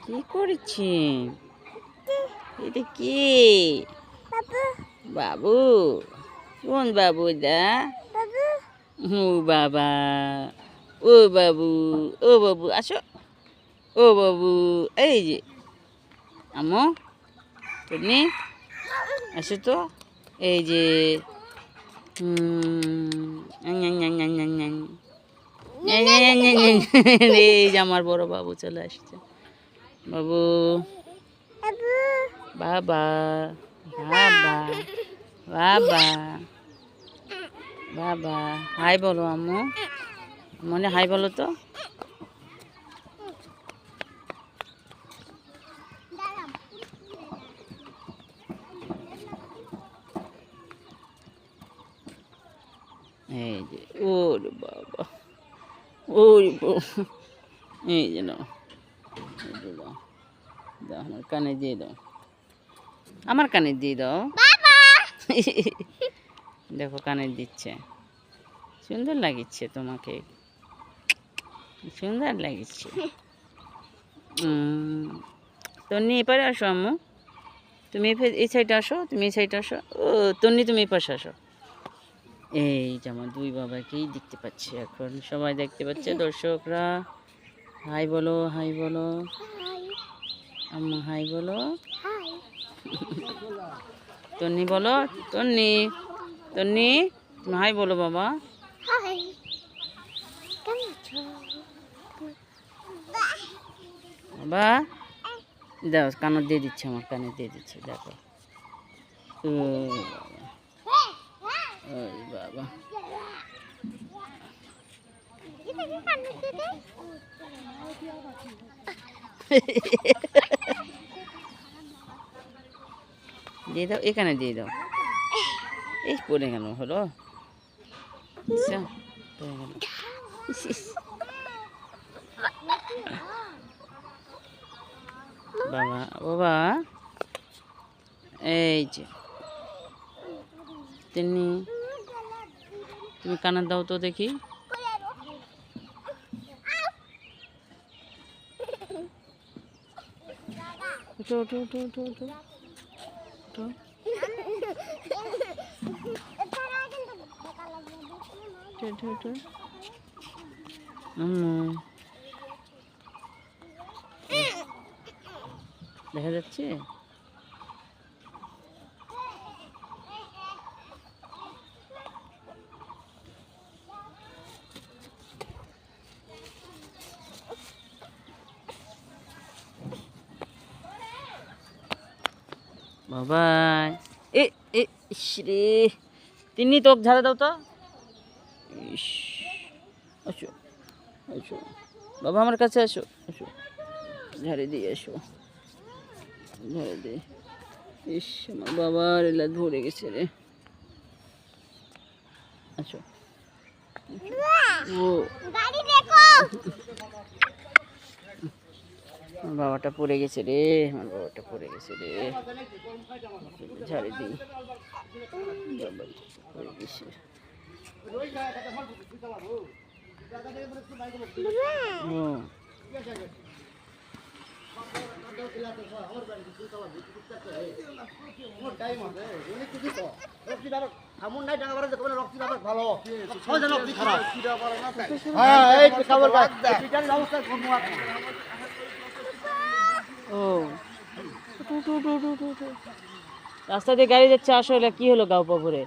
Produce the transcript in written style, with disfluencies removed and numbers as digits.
কি করছি? এটা কি? বাবু। কোন বাবু দা? ও বাবা, ও বাবু, ও বাবু আসো, ও বাবু। এই যে আম্মু, তুমি আসো তো। এই যে এই যে আমার বড় বাবু চলে আসছে। বাবু, বাবা, বাবা, বাবা, বাবা। হাই বলো আম্মু, মনে হাই বলো তো। এই যে ওরে বাবা, ওরে বাবা। এই যে নাও, দাও, আমার কানে দিয়ে দাও, আমার কানে দিয়ে দাও। দেখো কানে দিচ্ছে, সুন্দর লাগিচ্ছে তোমাকে, সুন্দর লাগিচ্ছে। তন্নি এপারে আসো আম্মু, তুমি এই সাইডে আসো, তুমি এই সাইডে আসো। ও তন্নি তুমি এই পাশে আসো। এই যে আমার দুই বাবাকেই দেখতে পাচ্ছে এখন, সবাই দেখতে পাচ্ছে, দর্শকরা। হাই বলো, হাই বলো আম্মু, হাই বলো। তন্নি বলো, তন্নি, তন্নি তুমি হাই বলো বাবা। বাবা দাও, কানে দিয়ে দিচ্ছে, আমার কানে দিয়ে দিচ্ছে, দেখো। বাবা, দিয়ে দাও, এখানে দিয়ে দাও। এই পড়ে গেল, হলো পড়ে গেল। বাবা, বাবা, এই যে তুমি কানে দাও তো দেখি। উঠো, উঠো, উঠো, উঠো, উঠো, উঠো। উঠো, উঠো। দেখা যাচ্ছে। বাবা, এ এ রে, তিনি তো ঝাড়া দাও তো। ইস, আসো, আসো বাবা, আমার কাছে আসো, আসো, ঝাড়ে দিয়ে আসো, ঝাড়ে দিয়ে। ইস, আমার বাবার এলা ধরে গেছে রে। আসো। ও আমার বাবাটা পড়ে গেছে রে, আমার বাবাটা পড়ে গেছে রে, ঝাড়ে দিই। বাবা পড়ে গেছে। রাস্তা দিয়ে গাড়ি যাচ্ছে, আসলে কি হলো গাঁও পুকুরে?